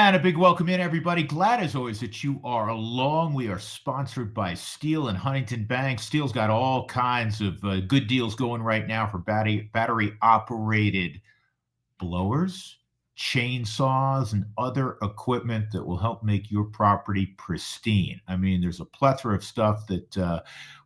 And a big welcome in, everybody. Glad as always that you are along. We are sponsored by Steel and Huntington Bank. Steel's got all kinds of good deals going right now for battery operated blowers, chainsaws, and other equipment that will help make your property pristine. I mean, there's a plethora of stuff that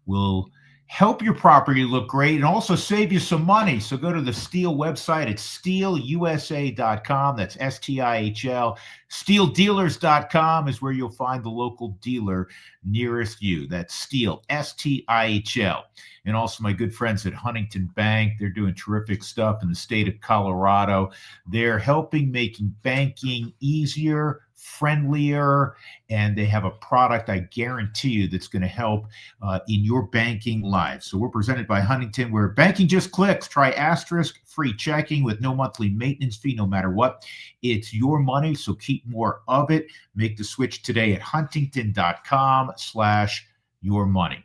will help your property look great and also save you some money. So go to the Steel website at steelusa.com. That's STIHL. Steeldealers.com is where you'll find the local dealer nearest you. That's Steel, STIHL. And also my good friends at Huntington Bank. They're doing terrific stuff in the state of Colorado. They're helping making banking easier, friendlier, and they have a product, I guarantee you, that's going to help in your banking life. So we're presented by Huntington, where banking just clicks. Try Asterisk free checking with no monthly maintenance fee, no matter what. It's your money, so keep more of it. Make the switch today at huntington.com/yourmoney.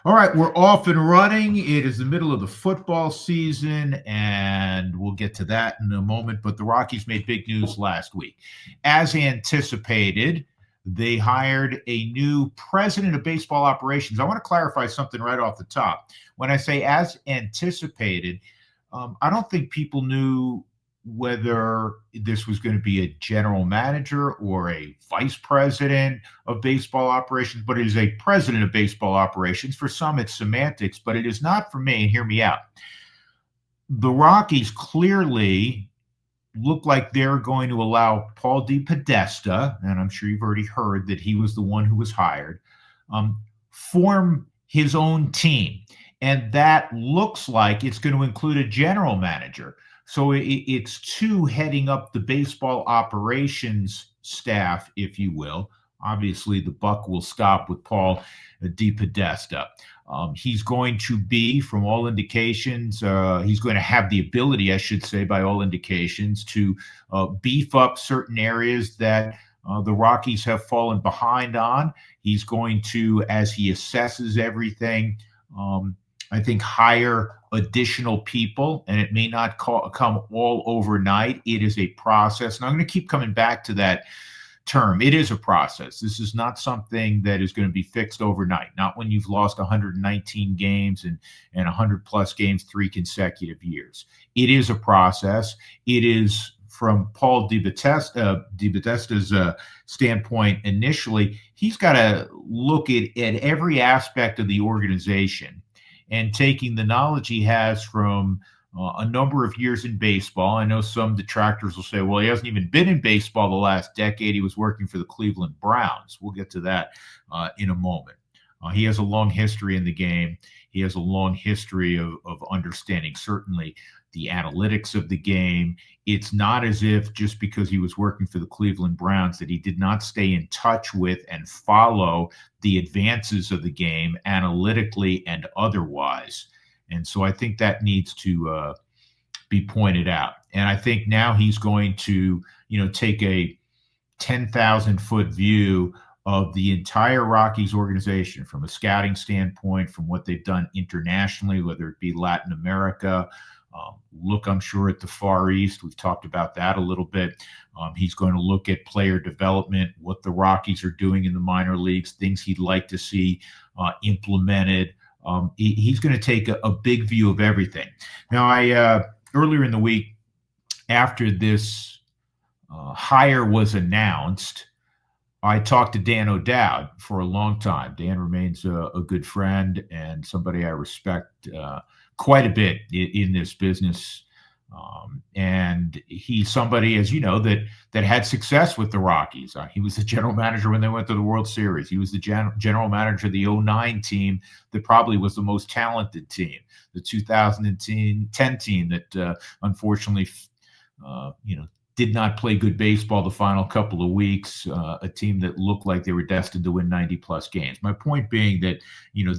All right, we're off and running. It is the middle of the football season, and we'll get to that in a moment. But the Rockies made big news last week. As anticipated, they hired a new president of baseball operations. I want to clarify something right off the top. When I say as anticipated, I don't think people knew whether this was going to be a general manager or a vice president of baseball operations, but it is a president of baseball operations. For some, it's semantics, but it is not for me, and hear me out. The Rockies clearly look like they're going to allow Paul DePodesta, and I'm sure you've already heard that he was the one who was hired, form his own team. And that looks like it's going to include a general manager. So it's two heading up the baseball operations staff, if you will. Obviously, the buck will stop with Paul DePodesta. He's going to be, from all indications, he's going to have the ability, I should say, by all indications, to beef up certain areas that the Rockies have fallen behind on. He's going to, as he assesses everything, I think, hire additional people, and it may not come all overnight. It is a process, and I'm going to keep coming back to that term. It is a process. This is not something that is going to be fixed overnight, not when you've lost 119 games and 100-plus games 3 consecutive years. It is a process. It is, from Paul DePodesta's standpoint initially, he's got to look at every aspect of the organization, and taking the knowledge he has from a number of years in baseball. I know some detractors will say, well, he hasn't even been in baseball the last decade. He was working for the Cleveland Browns. We'll get to that in a moment. He has a long history in the game. He has a long history of understanding, certainly, the analytics of the game. It's not as if just because he was working for the Cleveland Browns that he did not stay in touch with and follow the advances of the game analytically and otherwise. And so I think that needs to be pointed out. And I think now he's going to, take a 10,000-foot view of the entire Rockies organization from a scouting standpoint, from what they've done internationally, whether it be Latin America. Look, I'm sure, at the Far East. We've talked about that a little bit. He's going to look at player development, what the Rockies are doing in the minor leagues, things he'd like to see implemented. He's going to take a big view of everything. Now, I earlier in the week, after this hire was announced, I talked to Dan O'Dowd for a long time. Dan remains a good friend and somebody I respect quite a bit in this business. And he's somebody, as you know, that had success with the Rockies. He was the general manager when they went to the World Series. He was the general manager of the 2009 team that probably was the most talented team, the 2010 team that unfortunately, did not play good baseball the final couple of weeks, a team that looked like they were destined to win 90-plus games. My point being that,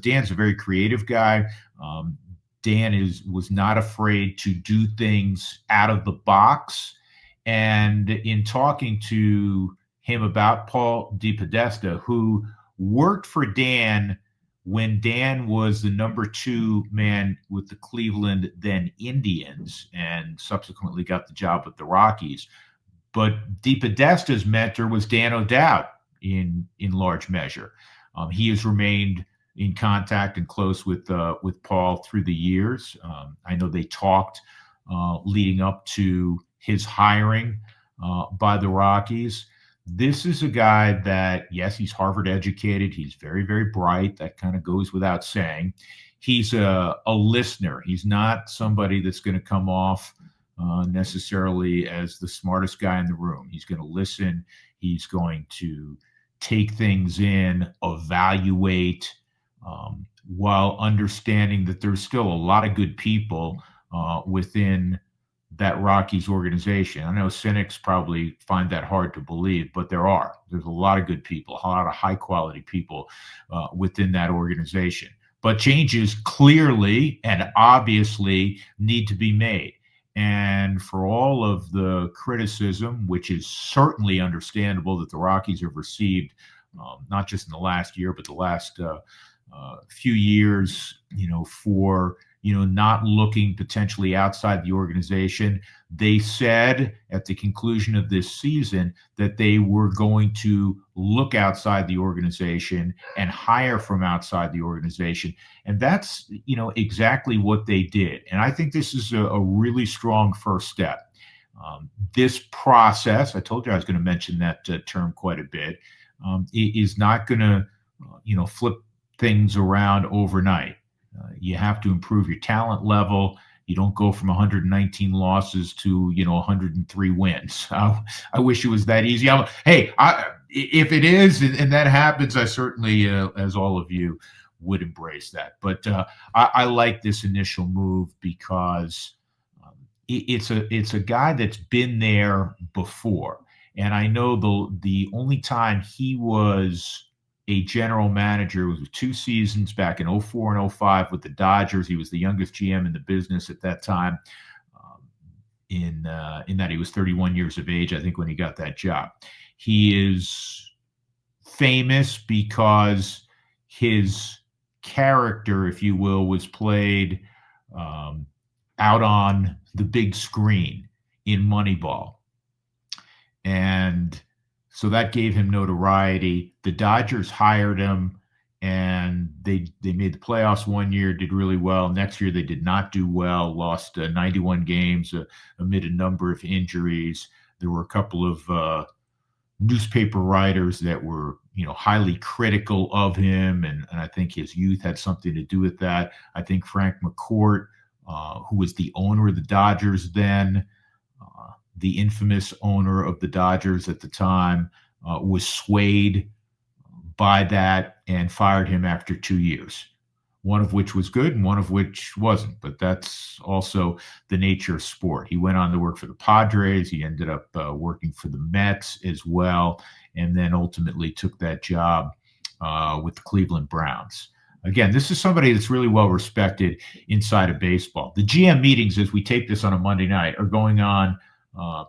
Dan's a very creative guy. Dan was not afraid to do things out of the box. And in talking to him about Paul DePodesta, who worked for Dan when Dan was the number 2 man with the Cleveland then Indians and subsequently got the job with the Rockies, But DePodesta's mentor was Dan O'Dowd in large measure. He has remained in contact and close with Paul through the years. I know they talked leading up to his hiring by the Rockies. This is a guy that, yes, he's Harvard educated. He's very, very bright. That kind of goes without saying. He's a listener. He's not somebody that's going to come off necessarily as the smartest guy in the room. He's going to listen. He's going to take things in, evaluate, while understanding that there's still a lot of good people within that Rockies organization. I know cynics probably find that hard to believe, but there's a lot of good people, a lot of high quality people within that organization. But changes clearly and obviously need to be made. And for all of the criticism, which is certainly understandable that the Rockies have received, not just in the last year, but the last few years, for not looking potentially outside the organization. They said at the conclusion of this season that they were going to look outside the organization and hire from outside the organization. And that's, exactly what they did. And I think this is a really strong first step. This process, I told you I was going to mention that term quite a bit, is not going to, flip things around overnight. You have to improve your talent level. You don't go from 119 losses to 103 wins. I wish it was that easy. If it is and that happens, I certainly, as all of you, would embrace that. But I like this initial move because it's a guy that's been there before, and I know the only time he was a general manager was 2 seasons back in 04 and 05 with the Dodgers. He was the youngest GM in the business at that time. In that he was 31 years of age, I think, when he got that job. He is famous because his character, if you will, was played out on the big screen in Moneyball. And so that gave him notoriety. The Dodgers hired him, and they made the playoffs one year, did really well. Next year, they did not do well, lost 91 games amid a number of injuries. There were a couple of newspaper writers that were, highly critical of him, and I think his youth had something to do with that. I think Frank McCourt, who was the owner of the Dodgers then, the infamous owner of the Dodgers at the time, was swayed by that and fired him after 2 years, one of which was good and one of which wasn't. But that's also the nature of sport. He went on to work for the Padres. He ended up working for the Mets as well, and then ultimately took that job with the Cleveland Browns. Again, this is somebody that's really well respected inside of baseball. The GM meetings, as we tape this on a Monday night, are going on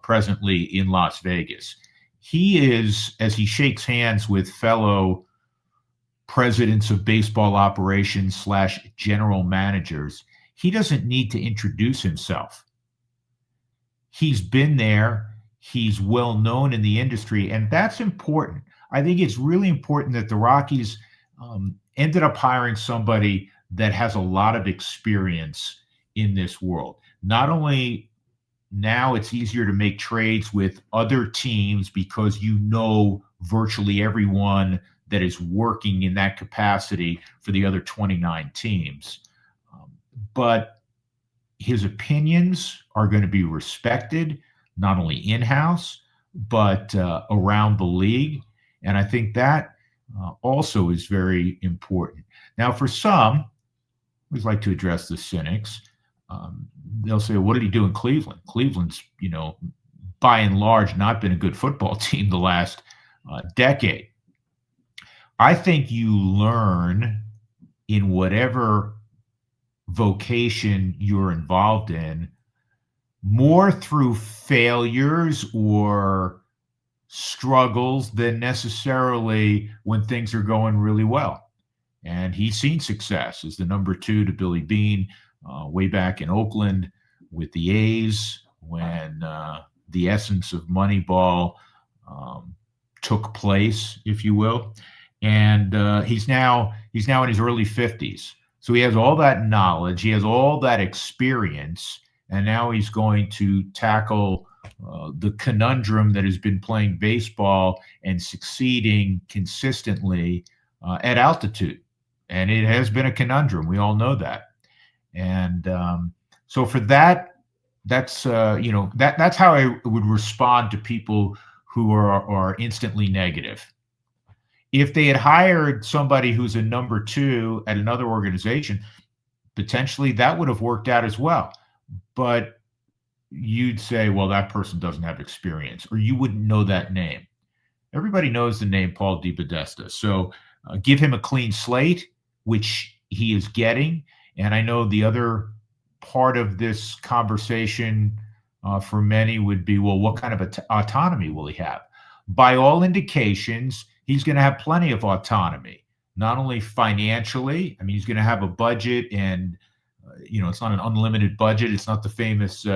presently in Las Vegas. He is, as he shakes hands with fellow presidents of baseball operations / general managers, he doesn't need to introduce himself. He's been there. He's well known in the industry, and that's important. I think it's really important that the Rockies ended up hiring somebody that has a lot of experience in this world. Not only now it's easier to make trades with other teams because virtually everyone that is working in that capacity for the other 29 teams. But his opinions are going to be respected, not only in-house, but around the league. And I think that also is very important. Now, for some, I always like to address the cynics. They'll say, what did he do in Cleveland? Cleveland's, by and large, not been a good football team the last decade. I think you learn in whatever vocation you're involved in more through failures or struggles than necessarily when things are going really well. And he's seen success as the number 2 to Billy Beane way back in Oakland with the A's when the essence of Moneyball took place, if you will. And he's now in his early 50s. So he has all that knowledge, he has all that experience, and now he's going to tackle the conundrum that has been playing baseball and succeeding consistently at altitude. And it has been a conundrum. We all know that. And so for that, that's that's how I would respond to people who are instantly negative. If they had hired somebody who's a number two at another organization, potentially that would have worked out as well. But you'd say, well, that person doesn't have experience, or you wouldn't know that name. Everybody knows the name Paul DePodesta. So give him a clean slate, which he is getting. And I know the other part of this conversation for many would be, well, what kind of autonomy will he have? By all indications, he's going to have plenty of autonomy, not only financially. I mean, he's going to have a budget, and it's not an unlimited budget. It's not the famous,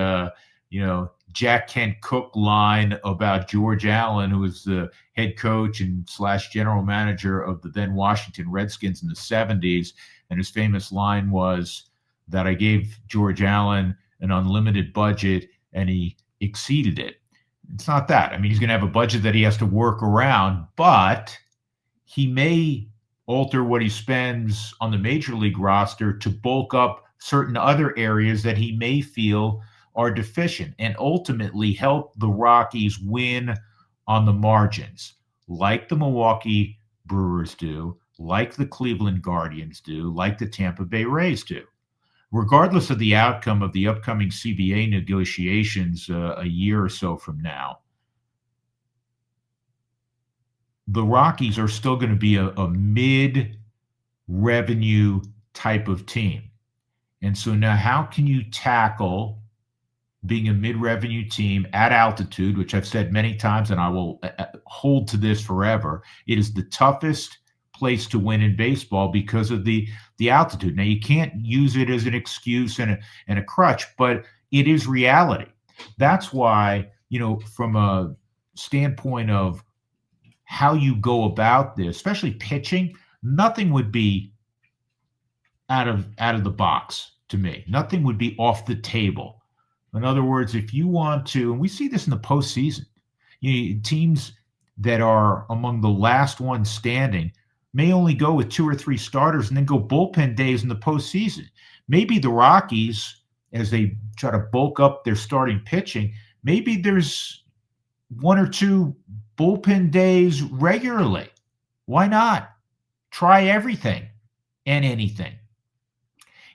Jack Kent Cooke line about George Allen, who was the head coach and / general manager of the then Washington Redskins in the 70s. And his famous line was that I gave George Allen an unlimited budget and he exceeded it. It's not that. I mean, he's going to have a budget that he has to work around, but he may alter what he spends on the major league roster to bulk up certain other areas that he may feel are deficient, and ultimately help the Rockies win on the margins, like the Milwaukee Brewers do, like the Cleveland Guardians do, like the Tampa Bay Rays do. Regardless of the outcome of the upcoming CBA negotiations a year or so from now, the Rockies are still going to be a mid-revenue type of team. And so now how can you tackle being a mid-revenue team at altitude, which I've said many times, and I will hold to this forever? It is the toughest place to win in baseball because of the altitude. Now, you can't use it as an excuse and a crutch, but it is reality. That's why, from a standpoint of how you go about this, especially pitching, nothing would be out of the box to me. Nothing would be off the table. In other words, if you want to, and we see this in the postseason, teams that are among the last ones standing may only go with 2 or 3 starters and then go bullpen days in the postseason. Maybe the Rockies, as they try to bulk up their starting pitching, maybe there's 1 or 2 bullpen days regularly. Why not? Try everything and anything.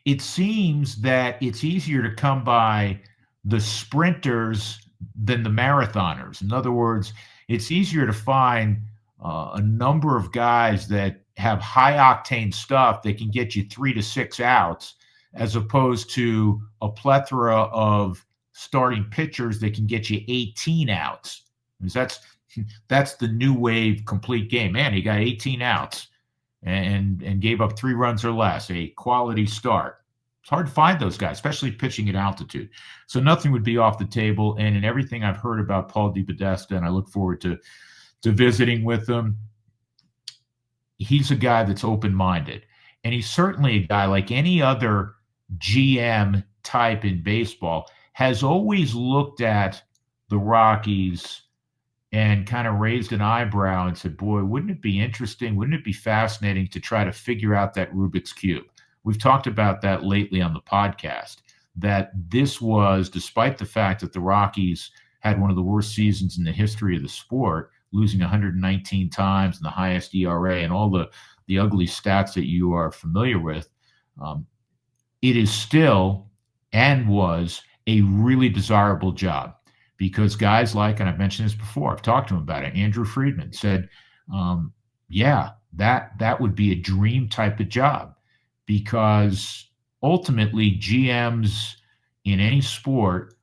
It seems that it's easier to come by the sprinters than the marathoners. In other words, it's easier to find a number of guys that have high octane stuff that can get you 3 to 6 outs, as opposed to a plethora of starting pitchers that can get you 18 outs. Because that's the new wave complete game. Man, he got 18 outs and gave up 3 runs or less, a quality start. It's hard to find those guys, especially pitching at altitude. So nothing would be off the table. And in everything I've heard about Paul DePodesta, and I look forward to visiting with him, he's a guy that's open-minded. And he's certainly a guy, like any other GM type in baseball, has always looked at the Rockies and kind of raised an eyebrow and said, boy, wouldn't it be interesting? Wouldn't it be fascinating to try to figure out that Rubik's Cube? We've talked about that lately on the podcast, that this was, despite the fact that the Rockies had one of the worst seasons in the history of the sport, losing 119 times and the highest ERA and all the ugly stats that you are familiar with, it is still and was a really desirable job, because guys like, and I've mentioned this before, I've talked to him about it, Andrew Friedman said, that would be a dream type of job, because ultimately GMs in any sport,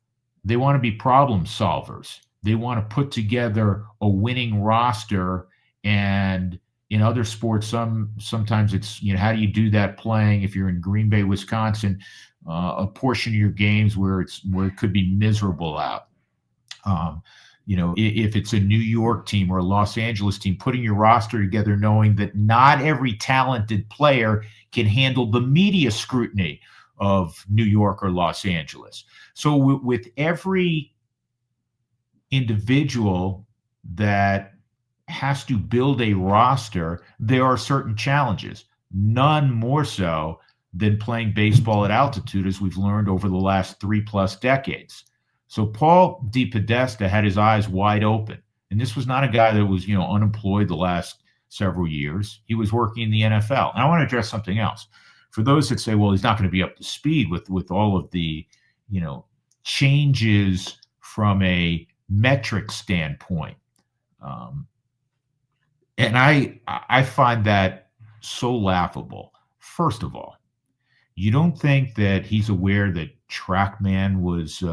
they want to be problem solvers. They want to put together a winning roster. And in other sports, sometimes it's, how do you do that playing, if you're in Green Bay, Wisconsin, a portion of your games where it could be miserable out. Um, if it's a New York team or a Los Angeles team, putting your roster together, knowing that not every talented player can handle the media scrutiny of New York or Los Angeles. So with every individual that has to build a roster, there are certain challenges, none more so than playing baseball at altitude, as we've learned over the last 3+ decades. So Paul DePodesta had his eyes wide open. And this was not a guy that was, unemployed the last several years. He was working in the NFL. And I want to address something else. For those that say, well, he's not going to be up to speed with all of the, changes from a metric standpoint. And I find that so laughable. First of all, you don't think that he's aware that TrackMan was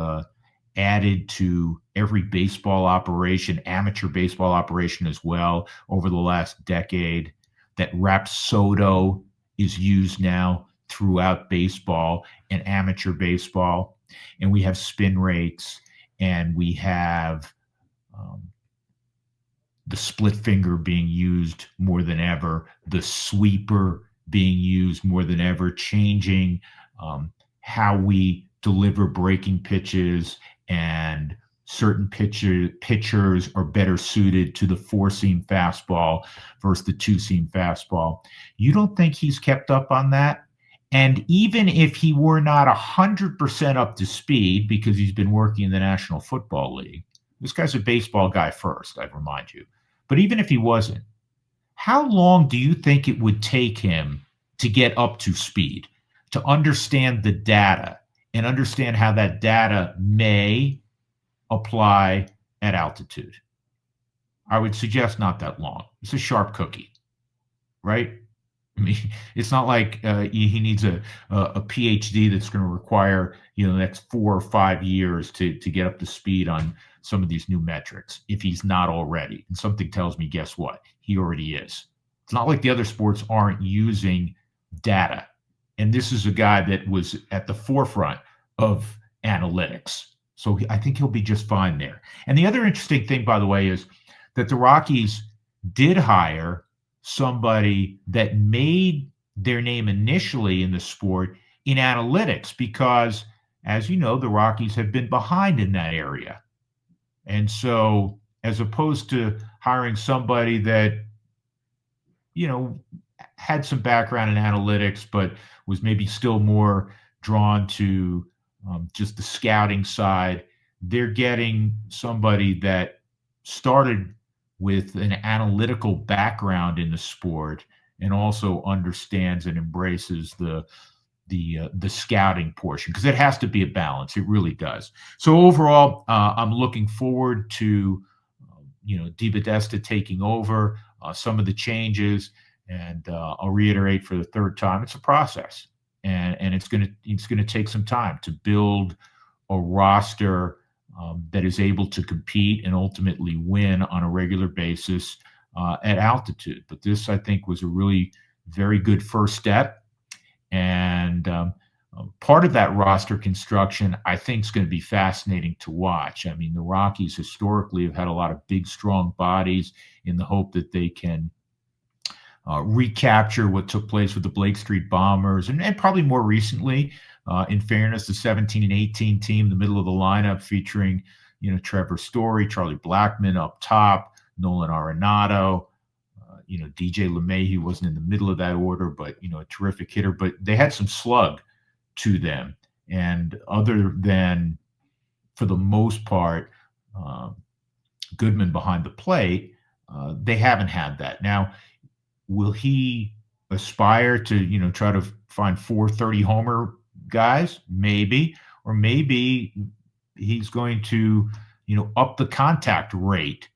added to every baseball operation, amateur baseball operation as well, over the last decade, that Rapsodo is used now throughout baseball and amateur baseball. And we have spin rates, and we have the split finger being used more than ever, the sweeper being used more than ever, changing how we deliver breaking pitches, and certain pitchers are better suited to the 4-seam fastball versus the 2-seam fastball. You don't think he's kept up on that? And even if he were not 100% up to speed, because he's been working in the National Football League, this guy's a baseball guy first, I'd remind you. But even if he wasn't, how long do you think it would take him to get up to speed, to understand the data and understand how that data may apply at altitude? I would suggest not that long. It's a sharp cookie, right? I mean, it's not like he needs a PhD that's going to require, the next 4 or 5 years to get up to speed on some of these new metrics, if he's not already. And something tells me, guess what? He already is. It's not like the other sports aren't using data. And this is a guy that was at the forefront of analytics. So I think he'll be just fine there. And the other interesting thing, by the way, is that the Rockies did hire somebody that made their name initially in the sport in analytics, because, as you know, the Rockies have been behind in that area. And so, as opposed to hiring somebody that, had some background in analytics, but was maybe still more drawn to just the scouting side, they're getting somebody that started with an analytical background in the sport and also understands and embraces the scouting portion, because it has to be a balance. It really does. So overall, I'm looking forward to DePodesta taking over, some of the changes, and I'll reiterate for the third time, it's a process, and it's gonna take some time to build a roster that is able to compete and ultimately win on a regular basis at altitude. But this, I think, was a really very good first step. And part of that roster construction, I think, is going to be fascinating to watch. I mean, the Rockies historically have had a lot of big, strong bodies in the hope that they can recapture what took place with the Blake Street Bombers, and probably more recently, in fairness, the 17 and 18 team, the middle of the lineup, featuring Trevor Story, Charlie Blackmon up top, Nolan Arenado, DJ LeMahieu wasn't in the middle of that order, but a terrific hitter. But they had some slug to them, and other than, for the most part, Goodman behind the plate, they haven't had that. Now, will he aspire to try to find 430 homer guys? Maybe. Or maybe he's going to up the contact rate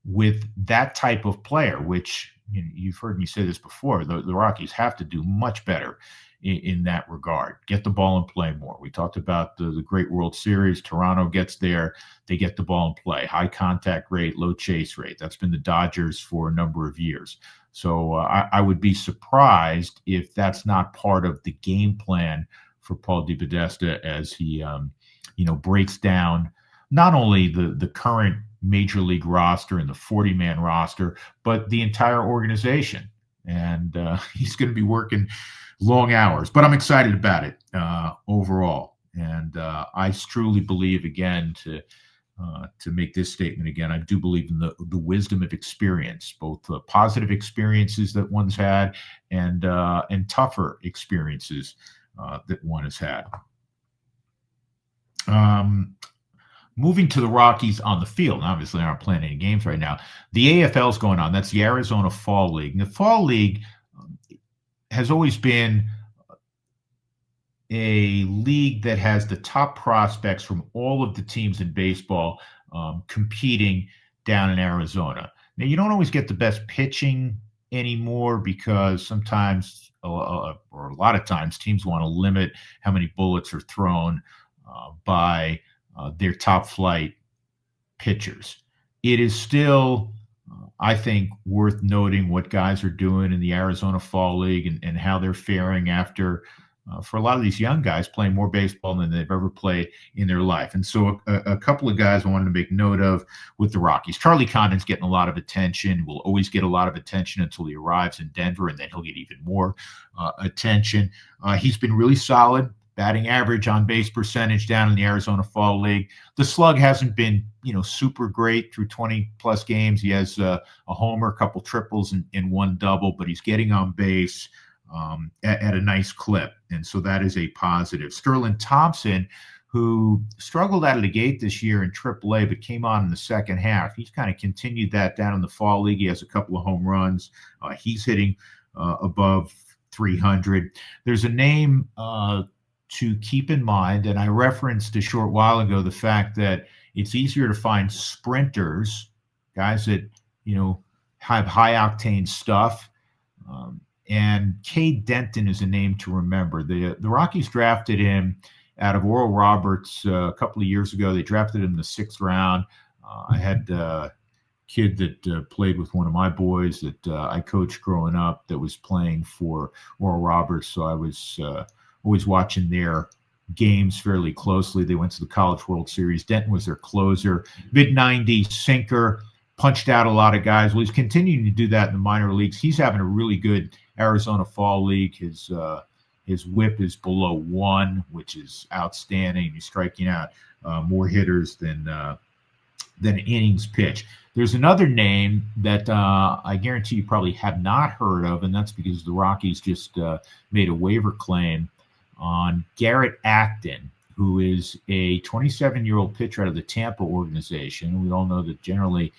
with that type of player, which you've heard me say this before. The Rockies have to do much better in that regard. Get the ball and play more. We talked about the great World Series. Toronto gets there, they get the ball and play. High contact rate, low chase rate. That's been the Dodgers for a number of years. So I would be surprised if that's not part of the game plan for Paul DePodesta as he breaks down not only the current major league roster and the 40-man roster, but the entire organization. And he's going to be working long hours, but I'm excited about it overall. And I truly believe, again, to make this statement again, I do believe in the wisdom of experience, both positive experiences that one's had and tougher experiences that one has had. Moving to the Rockies on the field, obviously they aren't playing any games right now. The AFL is going on. That's the Arizona Fall League. And the Fall League has always been a league that has the top prospects from all of the teams in baseball competing down in Arizona. Now, you don't always get the best pitching anymore because sometimes, or a lot of times, teams want to limit how many bullets are thrown by their top flight pitchers. It is still, I think, worth noting what guys are doing in the Arizona Fall League and how they're faring after, for a lot of these young guys, playing more baseball than they've ever played in their life. And so a couple of guys I wanted to make note of with the Rockies. Charlie Condon's getting a lot of attention, will always get a lot of attention until he arrives in Denver, and then he'll get even more attention. He's been really solid. Batting average, on base percentage down in the Arizona Fall League. The slug hasn't been, super great through 20 plus games. He has a homer, a couple triples, and one double, but he's getting on base at a nice clip. And so that is a positive. Sterling Thompson, who struggled out of the gate this year in AAA, but came on in the second half. He's kind of continued that down in the Fall League. He has a couple of home runs. He's hitting above 300. There's a name to keep in mind, and I referenced a short while ago the fact that it's easier to find sprinters, guys that have high octane stuff. And Cade Denton is a name to remember. The Rockies drafted him out of Oral Roberts a couple of years ago. They drafted him in the 6th round. I had a kid that played with one of my boys that I coached growing up that was playing for Oral Roberts, so I was always watching their games fairly closely. They went to the College World Series. Denton was their closer. Mid-90s sinker, punched out a lot of guys. Well, he's continuing to do that in the minor leagues. He's having a really good Arizona Fall League. His whip is below 1, which is outstanding. He's striking out more hitters than innings pitched. There's another name that I guarantee you probably have not heard of, and that's because the Rockies just made a waiver claim on Garrett Acton, who is a 27-year-old pitcher out of the Tampa organization. We all know that generally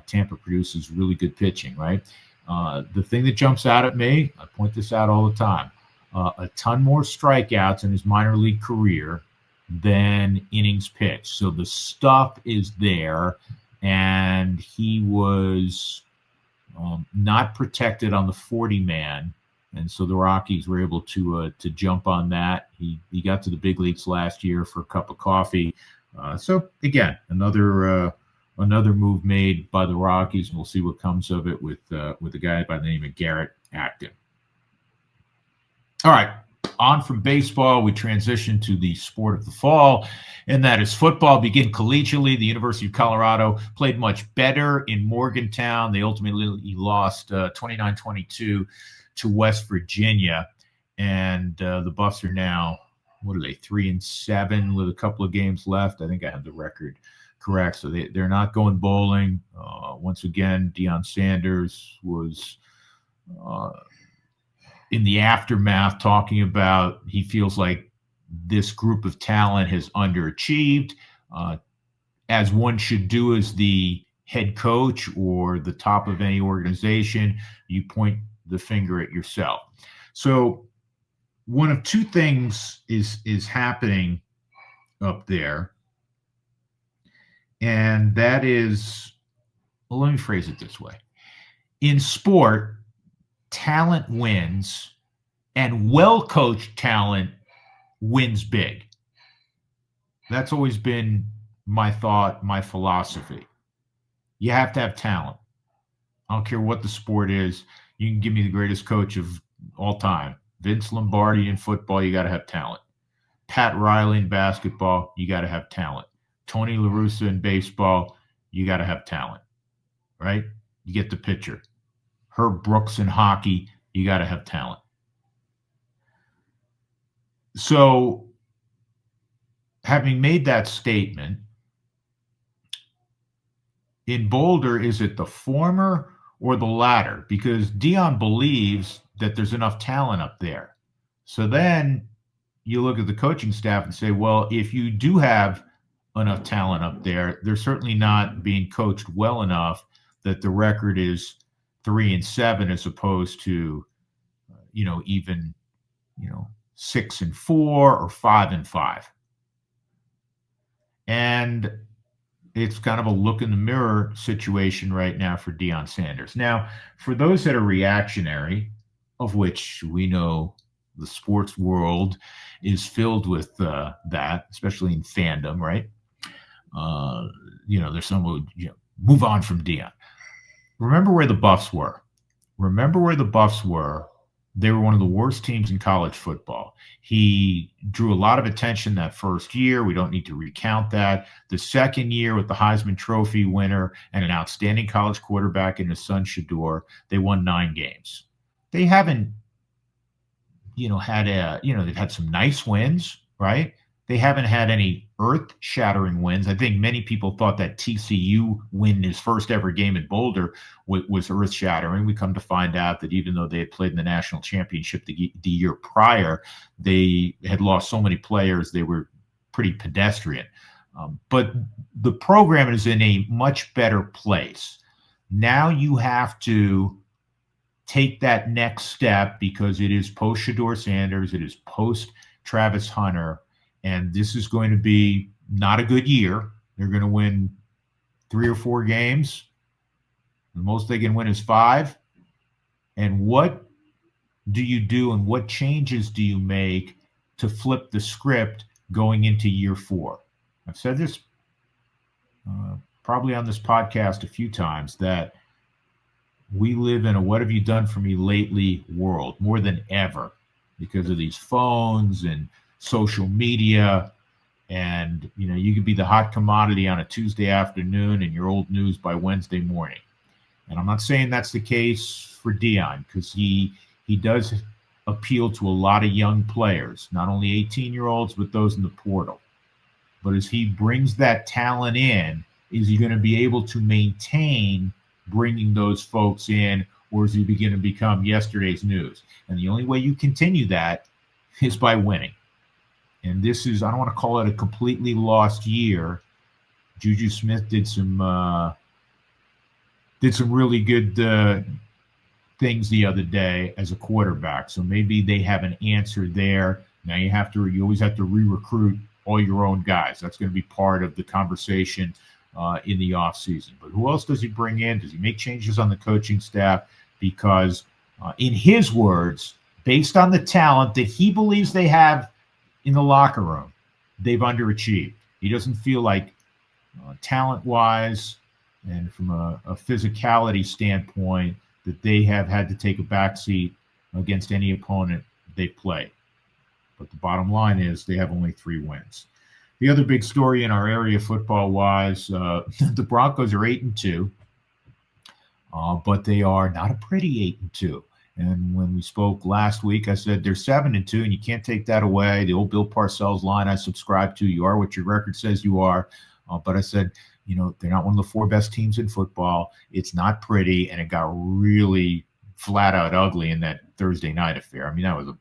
Tampa produces really good pitching, right? The thing that jumps out at me, I point this out all the time, a ton more strikeouts in his minor league career than innings pitched. So the stuff is there, and he was not protected on the 40-man. And so the Rockies were able to jump on that. He got to the big leagues last year for a cup of coffee. So again, another move made by the Rockies, and we'll see what comes of it with a guy by the name of Garrett Acton. All right, on from baseball, we transition to the sport of the fall, and that is football. Begin collegiately. The University of Colorado played much better in Morgantown. They ultimately lost 29-22 to West Virginia, and the Buffs are now, 3-7 with a couple of games left. I think I have the record correct. So they're not going bowling. Once again, Deion Sanders was in the aftermath talking about he feels like this group of talent has underachieved, as one should do as the head coach or the top of any organization. You point the finger at yourself. So one of two things is happening up there, and that is, well, let me phrase it this way. In sport, talent wins, and well-coached talent wins big. That's always been my thought, my philosophy. You have to have talent. I don't care what the sport is. You can give me the greatest coach of all time. Vince Lombardi in football, you got to have talent. Pat Riley in basketball, you got to have talent. Tony La Russa in baseball, you got to have talent, right? You get the picture. Herb Brooks in hockey, you got to have talent. So, having made that statement, in Boulder, is it the former or the latter? Because Dion believes that there's enough talent up there. So then you look at the coaching staff and say, well, if you do have enough talent up there, they're certainly not being coached well enough that the record is 3-7 as opposed to, even 6-4 or 5-5. And it's kind of a look in the mirror situation right now for Deion Sanders. Now, for those that are reactionary, of which we know the sports world is filled with that, especially in fandom, right? There's some who move on from Deion. Remember where the Buffs were. They were one of the worst teams in college football. He drew a lot of attention that first year. We don't need to recount that. The second year, with the Heisman Trophy winner and an outstanding college quarterback in his son Shador, they won 9 games. They haven't, they've had some nice wins, right? They haven't had any earth-shattering wins. I think many people thought that TCU win his first ever game at Boulder was earth-shattering. We come to find out that even though they had played in the national championship the year prior, they had lost so many players, they were pretty pedestrian. But the program is in a much better place. Now you have to take that next step because it is post-Shador Sanders, it is post-Travis Hunter, and this is going to be not a good year. They're going to win 3 or 4 games. The most they can win is 5. And what do you do and what changes do you make to flip the script going into year 4? I've said this probably on this podcast a few times that we live in a what have you done for me lately world more than ever because of these phones and social media, and you could be the hot commodity on a Tuesday afternoon and your old news by Wednesday morning. And I'm not saying that's the case for Deion, because he does appeal to a lot of young players, not only 18-year-olds, but those in the portal. But as he brings that talent in, is he going to be able to maintain bringing those folks in, or is he going to become yesterday's news? And the only way you continue that is by winning. And this is, I don't want to call it a completely lost year. Juju Smith did some really good things the other day as a quarterback. So maybe they have an answer there. Now you always have to re-recruit all your own guys. That's going to be part of the conversation in the offseason. But who else does he bring in? Does he make changes on the coaching staff? Because in his words, based on the talent that he believes they have in the locker room, they've underachieved. He doesn't feel like talent-wise and from a physicality standpoint that they have had to take a backseat against any opponent they play. But the bottom line is they have only 3 wins. The other big story in our area football-wise, the Broncos are 8-2, but they are not a pretty 8-2. And when we spoke last week, I said they're 7-2, and you can't take that away. The old Bill Parcells line I subscribe to, you are what your record says you are. But I said, they're not one of the 4 best teams in football. It's not pretty, and it got really flat out ugly in that Thursday night affair. I mean, that was a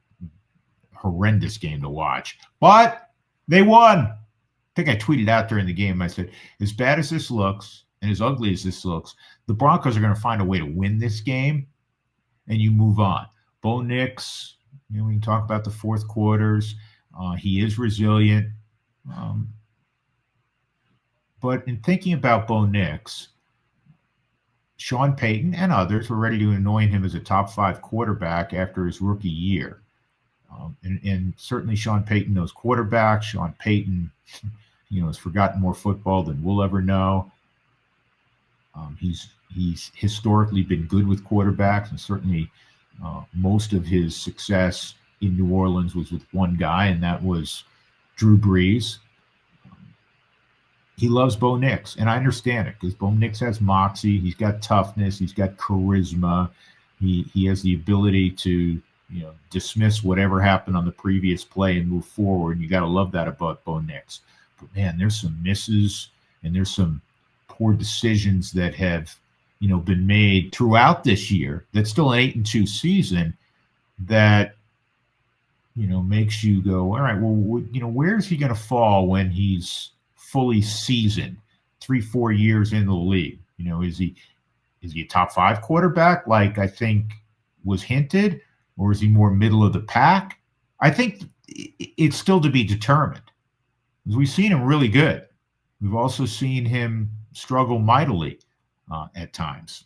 horrendous game to watch. But they won. I think I tweeted out during the game, I said, as bad as this looks and as ugly as this looks, the Broncos are going to find a way to win this game. And you move on. Bo Nix, we can talk about the fourth quarters. He is resilient. But in thinking about Bo Nix, Sean Payton and others were ready to anoint him as a top 5 quarterback after his rookie year. And certainly Sean Payton knows quarterbacks. Sean Payton, has forgotten more football than we'll ever know. He's historically been good with quarterbacks, and certainly most of his success in New Orleans was with one guy, and that was Drew Brees. he loves Bo Nix, and I understand it because Bo Nix has moxie. He's got toughness. He's got charisma. He has the ability to dismiss whatever happened on the previous play and move forward. You got to love that about Bo Nix. But man, there's some misses and there's some poor decisions that have been made throughout this year. That's still an 8-2 season that makes you go, all right, well, where's he going to fall when he's fully seasoned, 3-4 years in the league? Is he a top 5 quarterback like I think was hinted, or is he more middle of the pack? I think it's still to be determined. We've seen him really good. We've also seen him struggle mightily at times.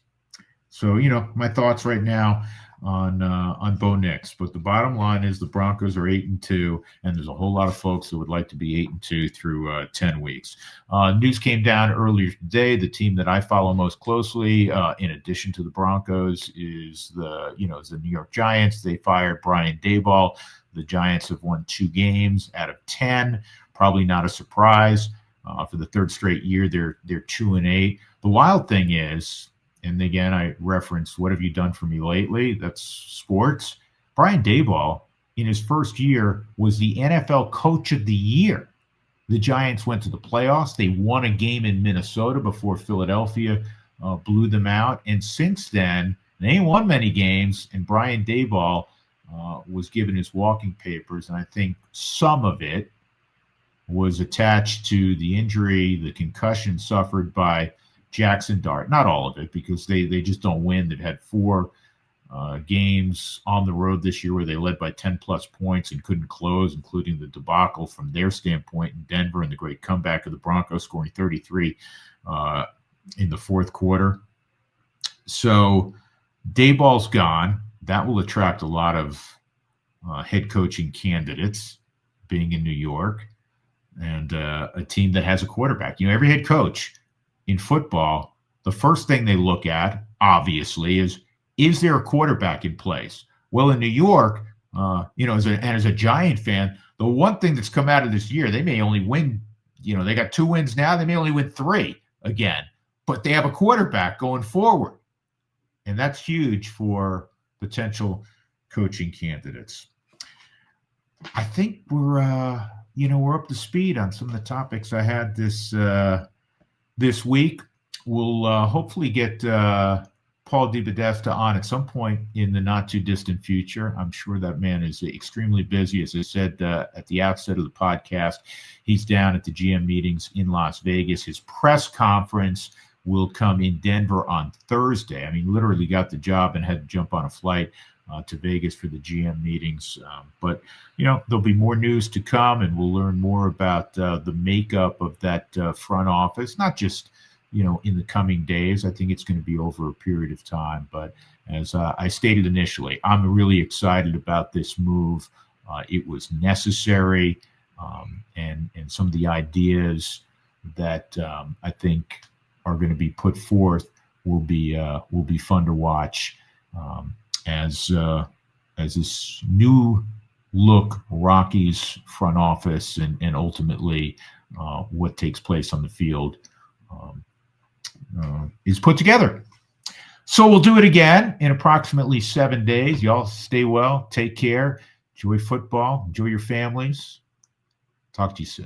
So, my thoughts right now on Bo Nix. But the bottom line is the Broncos are 8-2, and there's a whole lot of folks that would like to be 8-2 through 10 weeks. News came down earlier today. The team that I follow most closely, in addition to the Broncos, is the New York Giants. They fired Brian Daboll. The Giants have won 2 games out of 10. Probably not a surprise. For the 3rd straight year, they're 2-8. The wild thing is, and again, I referenced, what have you done for me lately? That's sports. Brian Daboll, in his first year, was the NFL Coach of the Year. The Giants went to the playoffs. They won a game in Minnesota before Philadelphia blew them out. And since then, they ain't won many games, and Brian Daboll was given his walking papers, and I think some of it was attached to the injury, the concussion suffered by Jackson Dart. Not all of it, because they just don't win. They've had 4 games on the road this year where they led by 10-plus points and couldn't close, including the debacle from their standpoint in Denver and the great comeback of the Broncos scoring 33 in the 4th quarter. So Daboll's gone. That will attract a lot of head coaching candidates, being in New York, and a team that has a quarterback. Every head coach in football, the first thing they look at, obviously, is there a quarterback in place? Well, in New York, as a Giant fan, the one thing that's come out of this year, they may only win, they got 2 wins now, they may only win 3 again, but they have a quarterback going forward. And that's huge for potential coaching candidates. I think we're up to speed on some of the topics I had this week. We'll hopefully get Paul DePodesta on at some point in the not too distant future. I'm sure that man is extremely busy. As I said at the outset of the podcast, he's down at the GM meetings in Las Vegas. His press conference will come in Denver on Thursday. I mean, literally got the job and had to jump on a flight to Vegas for the GM meetings. But there'll be more news to come, and we'll learn more about the makeup of that front office, not just in the coming days. I think it's going to be over a period of time. But as I stated initially, I'm really excited about this move. It was necessary, and some of the ideas that I think are going to be put forth will be fun to watch as this new look Rockies front office and ultimately what takes place on the field is put together. So we'll do it again in approximately 7 days. Y'all stay well, take care, enjoy football, enjoy your families. Talk to you soon.